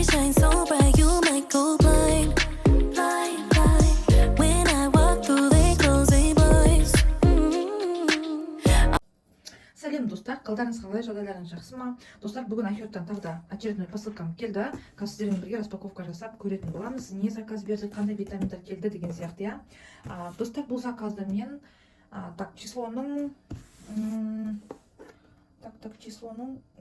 shine so bright, you might go blind. Blind, blind. When I walk through, they close their blinds. Сәлем достар, қалдарыңыз қалай, жағдайларыңыз жақсы ма? Достар, бүгін Айхерттан тағы да очередной посылкам келді. Қазір сіздермен бірге распаковка жасап көретін боламыз. Не заказ берді, қандай витаминдар келді деген сияқты, иә. Достар, бұл заказды мен числоның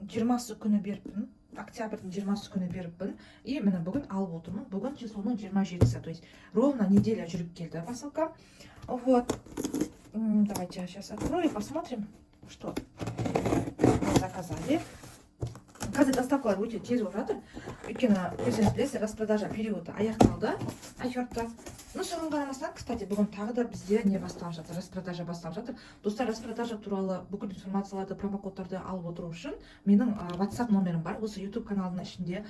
20 күні беріппін. Октябрьдің 20 күні беріппін. И мені бүгін алып отырмын. Бүгін числоның 27-сі, то есть ровно неделя жүріп келді посылка. Вот. Давайте сейчас открою и посмотрим, что мы заказали. Қазір доставкалар өте тез болып жатыр. Өйткені өздеріңіз білесіздер, распродажа периоды аяқталды Айхертта. Ну, соған қарамастан, кстати, бүгін тағы да бізде не басталып жатыр, распродажа басталып жатыр. Достар, распродажа туралы бүкіл информацияларды, промокодтарды алып отыру үшін менің WhatsApp номерім бар. Осы YouTube каналының ішінде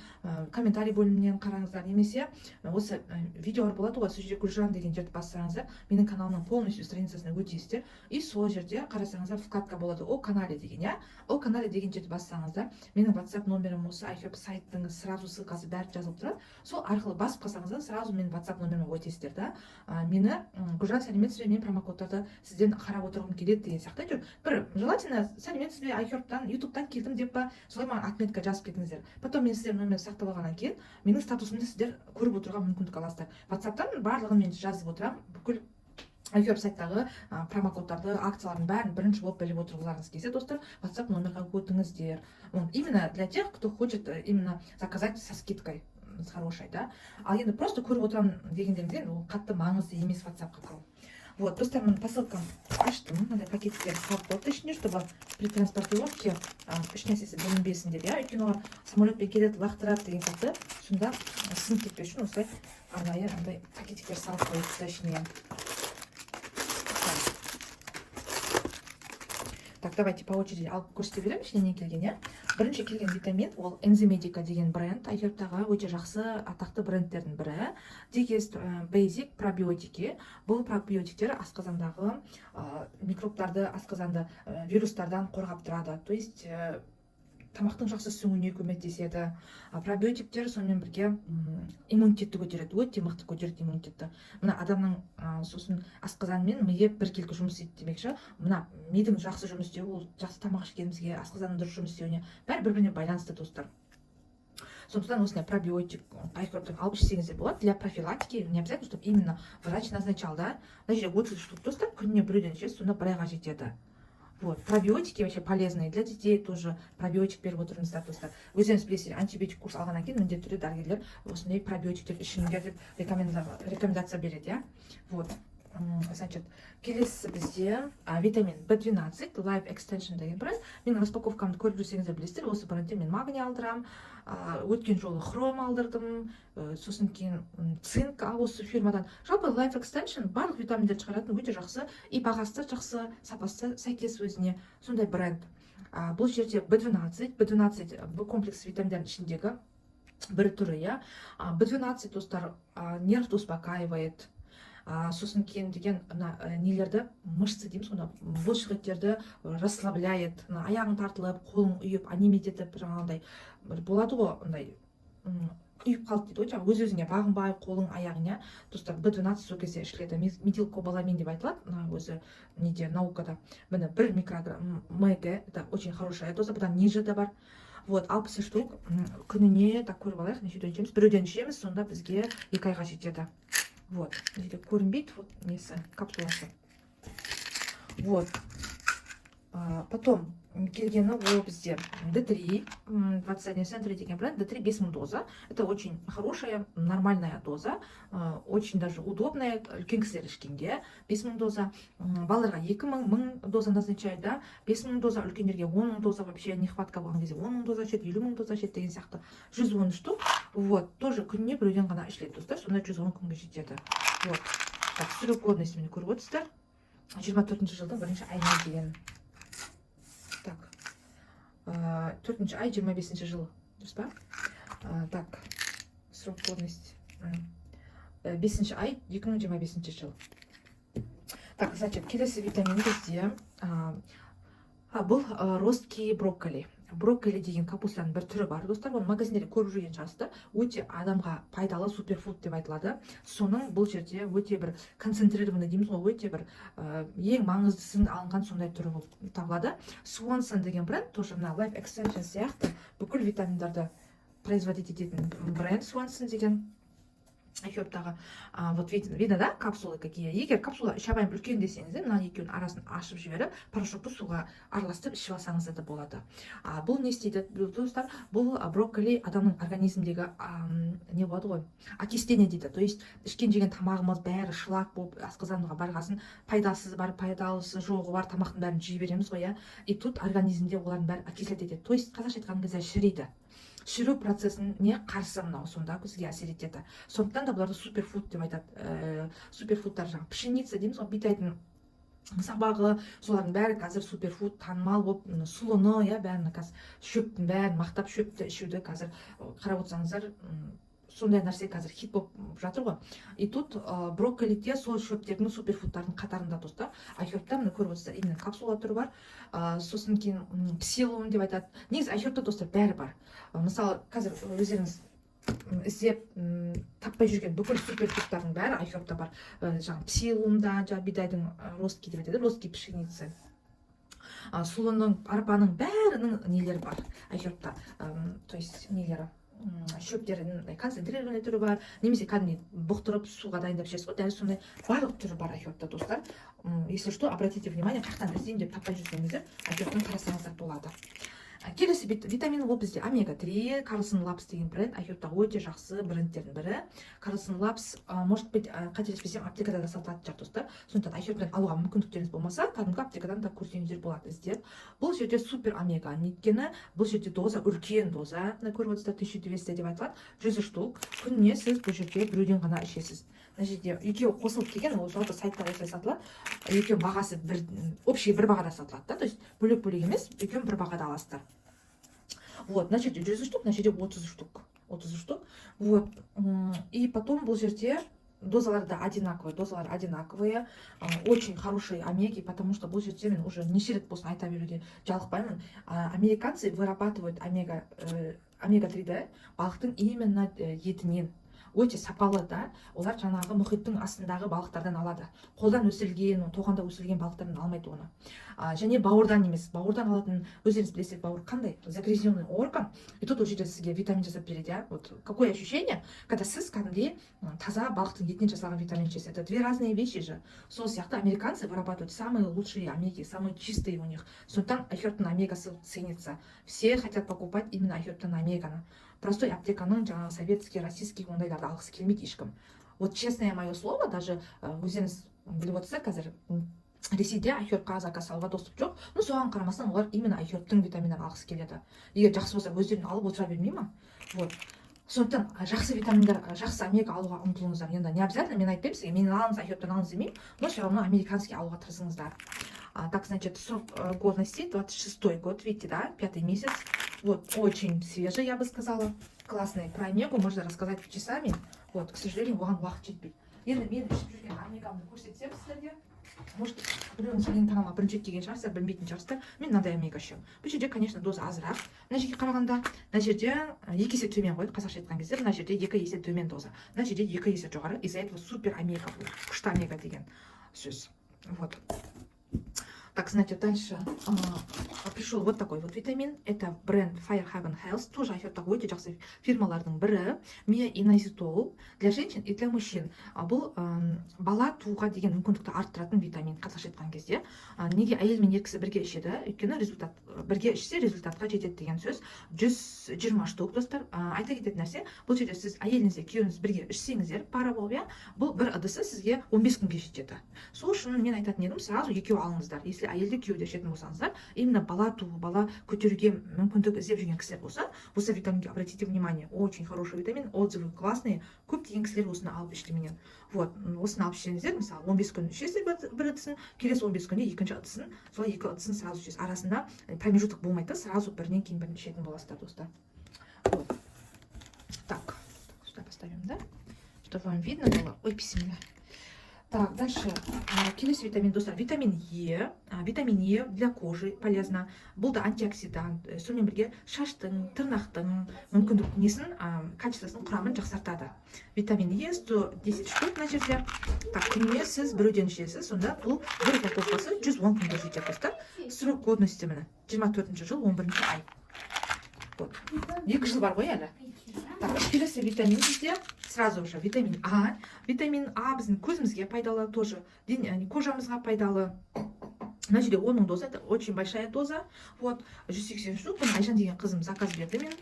комментарий бөлімінен қараңыздар, немесе осы видеолар болады ғой, сол жерде Гүлжан деген жерді бассаңыздар, менің каналымның полностью страницасына өтесіздер. И сол жерде қарасаңыздар вкладка болады о канале деген, иә. О канале деген жерді бассаңыздар, менің WhatsApp номерім осы Айхерт сайттың сразу ссылкасы бәрі жазылып тұрады. Сол арқылы басып қалсаңыздар, сразу менің WhatsApp номеріме өтесіздер. Мені Гүлжан, сәлеметсіз бе, мен промокодтарды сізден қарап отырғым келеді деген сияқты жүр. Бір желательно сәлеметсіз бе, Айхерттан, ютубтан келдім деп па, солай маған отметка жазып кетіңіздер. Потом мен сіздердің номерді сақтап алғаннан кейін менің статусымды сіздер көріп отыруға мүмкіндік аласыздар. WhatsApp'тан барлығын мен жазып отырамын. Бүкіл Айхерт сайттағы промокодтарды, акциялардың бәрін бірінші болып біліп отырғыларыңыз келсе, достар, WhatsApp номерға өтіңіздер. Именно для тех, кто хочет именно заказать со скидкой. С хорошей, да? А енді просто көріп отырамын дегендеріңізден, ол қатты маңызды емес WhatsApp-қа кіру. Вот, достар, мен посылкам аштым, мынандай пакеттер салып қойыпты ішіне, чтобы при транспортировке үш нәрсесі білінбесін деп, иә, өйткені олар самолетпен келеді, лақтырады деген сияқты, сонда сынып кетпес үшін осылай арнайы андай пакеттер салып қойыпты ішіне. Так, давайте по очереди алып көрсете беремін, ішіне не келген, иә. Бірінші келген витамин, ол Enzymedica деген бренд, Айхерттағы өте жақсы атақты брендтердің бірі. Digest Basic пробиотики. Бұл пробиотиктер асқазандағы микробтарды, асқазанды вирустардан қорғап тұрады. То есть тамақтың жақсы сіңуіне көмектеседі. Пробиотиктер сонымен бірге иммунитетті көтереді, өте мықты көтереді иммунитетті. Мына адамның сосын асқазан мен миы біркелкі жұмыс істейді демекші. Мына мидың жақсы жұмыс істеуі, ол жақсы тамақ ішкенімізге, асқазанның дұрыс жұмыс істеуіне бәрі бір-біріне байланысты, достар. Сондықтан осындай пробиотик Айхерттан алып ішсеңіздер болады. Для профилактики не обязательно, чтобы именно врач назначал, да. Мына жерде 30 штук, достар, күніне біреуден ішесіз, сонда бір айға жетеді. Вот, пробиотики вообще полезные для детей тоже. Пробиотик беріп отырыңыздар, достар. Өздеріңіз білесіздер, антибиотик курс алғаннан кейін міндетті түрде дәрігерлер осындай пробиотиктер ішіңдер деп рекомендация береді, иә. Вот. Значит, келесі бізде витамин B12 Life Extension деген бренд. Менің распаковкамды көріп жүрсеңіздер білесіздер, осы брендтен мен магний алдырам, өткен жолы хром алдырдым, сосын кейін цинк осы фирмадан. Жалпы Life Extension барлық витаминдерді шығаратын өте жақсы, и бағасы жақсы, сапасы сәйкес өзіне, сондай бренд. Бұл жерде B12 бұл комплекс витаминдердің ішіндегі бір түрі, иә. B12, достар, нервті успокаивает. Сосын кейін деген нелерді, мышцы дейміз, бұлшықеттерді расслабляет, аяғың тартылып, қолың үйіп, анемия етіп, жаңағындай болады ғой, ондай үйіп қалды дейді, өз-өзіңе бағынбай, қолың аяғыңа, достар, B12 сол кезде ішіледі. Метилкобаламин деп айтылады, өзі неде, наукада. Міне 1 микрограмм МГ, это очень хорошая доза, бұдан ниже де бар. Вот, 60 штук күніне, так көріп алайық, нешеден ішеміз, біреуден ішеміз, сонда бізге 2 айға жетеді. Вот, здесь көрінбейді, вот несі, капсуласы. Вот. Потом келгені ол бізде D3, 21 центр деген бренд, D3 5000 доза. Это очень хорошая, нормальная доза, очень даже удобная, үлкен кісілер ішкенге. 5000 доза, балаларға 2000 доза назначает, да? 5000 доза, үлкендерге 10 000 доза, вообще нехватка болған кезде 10 000 доза ішеді, 50 000 доза ішеді деген сияқты. 110 штук. Вот, тоже күніне біреуден ғана ішіледі, достар, сонда 110 күнге жетеді. Вот. Так, срок годности мені көріп отырсыздар. 24 жылдың 1 айына деген. Так, 4 ай, 25 жыл, дұрыс па? Так, срок годности 5 ай, 2025 жыл. Так, значит, келесі витамин бізде бұл ростки брокколи. брокколи деген капустаның бір түрі бар достар, оны магазиндерде көріп жүрген шығарсыздар. Өте адамға пайдалы суперфуд деп айтылады. Соның бұл жерде өте бір концентрированный дейміз ғой, өте бір ең маңыздысын алынған сондай түрі болып табылады. Swanson деген бренд, тоже мына Life Extension сияқты бүкіл витаминдарды производить ететін бренд Swanson деген. Айхерптағы вот видно, да, капсулы какие. Егер капсула іше алмай үлкен десеңіздер, мына екеуінің арасын ашып жіберіп, порошокты суға араластырып ішіп алсаңыз да болады. Бұл не істейді, достар? Бұл брокколи адамның организмдегі не болады ғой, окисление дейді. То есть ішкен жеген тамағымыз бәрі шлак болып асқазанға барғасын, пайдасыз бар, пайдалысы жоғы бар тамақтың бәрін жей береміз ғой, иә. И тут организмде олардың бәрі окислять етеді. То есть қазақша айтқан кезде шірейді. Шіру процесіне қарсы мынау сонда көзге әсер етеді. Сондықтан да бұларды суперфуд деп айтады. Суперфудтар жаңағы пшеница дейміз ғой, бидайдың сабағы, солардың бәрі қазір суперфуд танымал болып, сұлыны, иә, бәрін қазір шөптің бәрін мақтап шөпті ішуді қазір қарап отырсаңыздар, сондай нәрсе қазір хит болып жатыр ғой. И тут брокколиде сол шөптердің суперфудтардың қатарында достар. Айхербта міне көріп отырсыздар, именно капсула түрі бар. Сосын кейін псилиум деп айтады. Негізі айхербта достар бәрі бар. Мысалы қазір өздеріңіз іздеп таппай жүрген бүкіл суперфудтардың бәрі айхербта бар. Жаңағы псилиумда, бидайдың ростки деп айтады, ростки пшеница. Сұлының, арпаның бәрінің нелері бар айхербта. То есть нелері шөптерінің концентрированный түрі бар, немесе кәдімгідей бұқтырып суға дайындап ішесіз ғой, дәл сондай барлық түрі бар айхербта достар. Если что, обратите внимание, қаяқтан іздеймін деп таппай жүрсеңіздер, айхербтан қарасаңыздар болады. Келесі витамин ол бізде омега-3, Carlson Labs деген бренд, айхербтағы өте жақсы брендтердің бірі. Carlson Labs, может быть, қателеспесем, аптекада да сатылатын шығар достар. Сондықтан айхербтен алуға мүмкіндіктеріңіз болмаса, кәдімгі аптекадан да көрсеңіздер болады іздеп. Бұл жерде супер омега, өйткені бұл жерде доза, үлкен доза, көріп отырсыздар, 1200 деп айтылады, 100 штук. Күніне сіз бұл жерде біреуден ғана ішесіз. Мына жерде екеуі қосылып келген, ол жалпы сайтта осылай сатылады. Екеуі бағасы общий бір бағада сатылады, да, то есть бөлек-бөлек емес, екеуін бір бағада аласыздар. Вот, на жерде 100 штук, на жерде 30 штук. 30 штук. Вот. И потом бұл жерде дозалары да одинаковые, очень хорошие омеги, потому что бұл жерде мен уже неше рет болсын айта беруге жалықпаймын. Американцы вырабатывают омега-3-ді балықтың именно етінен. Өте сапалы да, олар жаңағы мұхиттың астындағы балықтардан алады. Қолдан өсірілген, тоғанда өсірілген балықтардан алмайды оны. Және бауырдан емес, бауырдан алатын, өздеріңіз білесіздер, бауыр қандай? Загрязненный орган. И тут ол жерде сізге витамин жасап береді, иә. Вот какое ощущение, когда сіз кәдімгідей таза балықтың етінен жасалған витамин ішесіз. Это две разные вещи же. Сол сияқты американцы вырабатывают самые лучшие омеги, самые чистые у них. Сондықтан айхербтың омегасы ценится. Все хотят покупать именно айхербтың омеганы. Простой аптеканың жаңағы советский, российский ондайларды алғысы келмейді ешкім. Вот честное мое слово, даже өздеріңіз біліп отырсыздар, қазір Ресейде айхербқа заказ алуға доступ жоқ. Но соған қарамастан олар именно айхербтың витаминдерін алғысы келеді. Егер жақсы болса өздерін алып отыра бермей ма? Вот. Сондықтан жақсы витаминдар, жақсы омега алуға ұмтылыңыздар. Енді не обязательно мен айтпаймын сізге, мен алыңыз, айхербтан алыңыз демеймін, но все равно американский алуға тырысыңыздар. Так, значит, срок годности 26 год, видите, да, 5-й месяц. Вот, очень свежий, я бы сказала. Классный. Про омегу можно рассказать часами. Вот, к сожалению, оған уақыт жетпейді. Енді мен ішіп жүрген омегамды көрсетсем сіздерге. Может, біреуіңіз менің таныма бірінші рет келген шығарсыздар, білмейтін шығарсыздар. Мен мынандай омега ішемін. Бұл жерде, конечно, доза азырақ. Мына жерге қарағанда, мына жерде 2 есе төмен қойды, қазақша айтқан кезде, мына жерде 2 есе төмен доза. Мына жерде 2 есе жоғары. Из-за этого супер омега бұл. Күшті омега деген сөз. Вот. Так, значит, дальше пришел вот такой вот витамин. Это бренд Firehaven Health. Тоже айхербтағы өте жақсы фирмалардың бірі. Миоинозитол для женщин и для мужчин. Бұл бала тууға деген мүмкіндікті арттыратын витамин, қазақша айтқан кезде. Неге әйел мен еркісі бірге ішеді? Өйткені результат бірге ішсе результатқа жетеді деген сөз. 120 штук, достар. Айта кететін нәрсе, бұл жерде сіз әйеліңізде күйеуіңіз бірге ішсеңіздер, пара болып, бұл бір ыдысы сізге 15 күнге жетеді. Сол үшін мен айтатын едім, сразу екеу алыңыздар. Если әйелде күйеуде ішетін болсаңыздар, именно бала туу, бала көтеруге мүмкіндік іздеп жүрген кісілер болса, осы витаминге обратите внимание. Очень хороший витамин, отзывы классные. Көптеген кісілер осыны алып ішті менен. Вот, осыны алып ішсеңіздер, мысалы 15 күн ішесіздер бір ыдысын, келесі 15 күнде екінші ыдысын, солай 2 ыдысын сразу ішесіз. Арасында промежуток болмайды, сразу бірінен кейін бірін ішетін боласыздар, достар. Вот. Так, сюда поставим, да? Чтобы вам видно было. Ой, бисмилля. Так, дальше келесі витамин, достар, витамин Е. витамин Е для кожи полезно. Бұл да антиоксидант. Сонымен бірге шаштың, тырнақтың мүмкіндік несін, качествосын, құрамын жақсартады. Витамин Е 110 штук мына жерде. Так, күніне сіз біреуден ішесіз, сонда бұл бір упаковкасы 110 күнге жетеді достар. Срок годности міне 24 жыл 11 ай. Вот. 2 жыл бар ғой әлі. Так, келесі витамин бізде сразу же витамин А. Витамин А біздің көзімізге пайдалы, тоже кожамызға пайдалы. Мына жерде 10 000 доза, это очень большая доза. Вот, 180 штук. Бұны Айжан деген қызым заказ берді мен.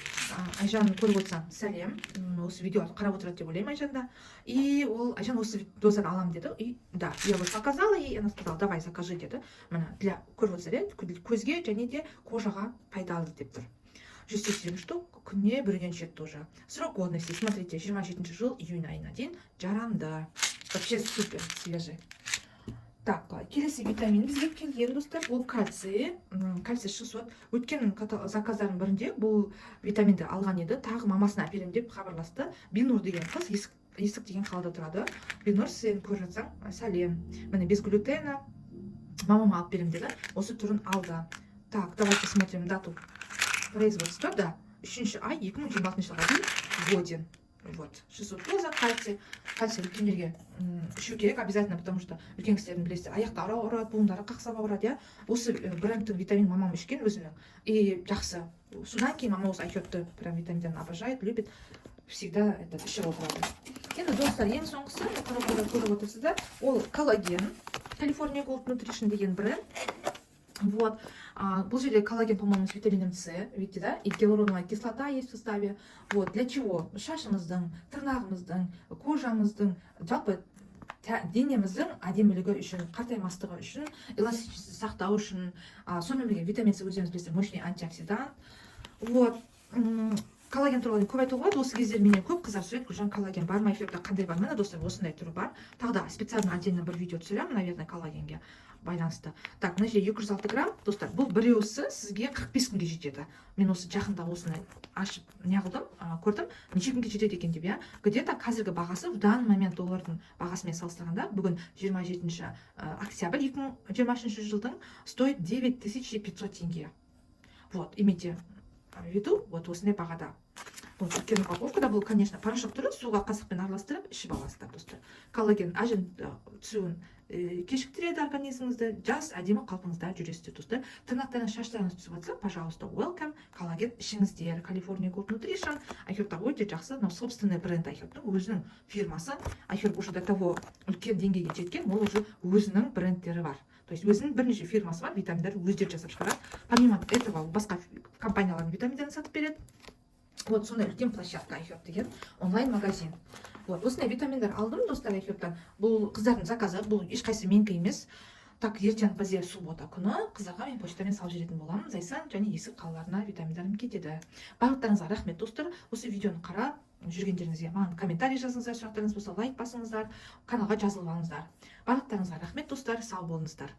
Айжан көріп отырсаң, сәлем. Осы видео қарап отырады деп ойлаймын Айжанда. И ол Айжан осы дозаны алам деді. И да, я вот показала, и она сказала, давай закажи деді. Мына для көріп отырсаң, көзге және де кожаға пайдалы деп тұр. 180 штук, күніне бірден ішеді тоже. Срок годности, смотрите, 27 жыл, июнь айына дейін жарамды. Вообще супер свежий. Так, келесі витамин бізге келген достар, бұл кальций. Кальций 600. Өткен заказдардың бірінде бұл витаминді алған еді. Тағы мамасына әперем деп хабарласты. Бинур деген қыз, есік деген қалада тұрады. Бинур, сен көріп жатсаң, сәлем. Міне без глютена. Мамама алып берем деді. Осы түрін алды. Так, давайте смотрим дату производства. Да, 3 ай 2026 жылға дейін годен. Вот, 600 доза кальций. Кальций үлкендерге ішу керек обязательно, потому что үлкен кісілердің білесіздер, аяқтары ауырады, буындары қақсап ауырады, иә. Осы брендтің витамин мамам ішкен өзінің. И жақсы. Содан кейін мама осы айхербті прям витаминдерін обожает, любит. Всегда это ішіп отырады. Енді достар, ең соңғысы, көріп отырсыздар, ол коллаген. California Gold Nutrition деген бренд. Вот. Бұл жерде коллаген, по-моему, с витамином С, видите, да? И гиалуроновая кислота есть в составе. Вот. Для чего? Шашымыздың, тырнағымыздың, кожамыздың, жалпы денеміздің әдемілігі үшін, қартаймастығы үшін, эластичности сақтау үшін, сонымен бірге витамин С өздеріңіз білесіздер, мощный антиоксидант. Вот. Коллаген туралы көп айтуға болады. Осы кездер менен көп қыздар сұрайды, Гүлжан, коллаген бар ма, эфирде қандай бар? Міне достар, осындай түрі бар. Тағы да специально отдельно бір видео түсіремін, наверное, коллагенге байланысты. Так, мына жерде 206 грамм, достар, бұл біреусі сізге 45 күнге жетеді. Мен осы жақында осыны ашып неғылдым, көрдім, неше күнге жетеді екен деп, иә. Где-то қазіргі бағасы, в данный момент доллардың бағасымен салыстырғанда, бүгін 27 октябрь 2023 жылдың стоит 9500 теңге. Вот, имейте в виду, вот осындай бағада. Вот, үлкен упаковкада бұл, конечно, порошок түрі, суға қасықпен араластырып, ішіп аласыздар, достар. Коллаген ажын түсуін кешіктіреді организміңізді, жас әдемі қалпыңызда жүресіздер, достар. Тырнақтарыңыз, шаштарыңыз түсіп жатса, пожалуйста, welcome, коллаген ішіңіздер. California Gold Nutrition, Айхербта өте жақсы, но собственный бренд Айхербтың өзінің фирмасы. Айхерб уже до того үлкен деңгейге жеткен, ол уже өзінің брендтері бар. То есть өзінің бірнеше фирмасы бар, витаминдерді өздері жасап шығарады. Помимо этого, басқа компаниялардың витаминдерін сатып береді. Вот сондай үлкен площадка Айхерб деген онлайн-магазин. Вот, осындай витаминдер алдым, достар, Айхербтан. Бұл қыздардың заказы, бұл ешқайсы менікі емес. Так, ертең бізде суббота күні қыздарға мен почтамен салып жіберетін боламын. Зайсан және есік қалаларына витаминдарым кетеді. Барлықтарыңызға рахмет, достар. Осы видеоны қарап жүргендеріңізге маған комментарий жазыңыздар, сұрақтарыңыз болса лайк басыңыздар, каналға жазылып алыңыздар. Барлықтарыңызға рахмет, достар, сау болыңыздар.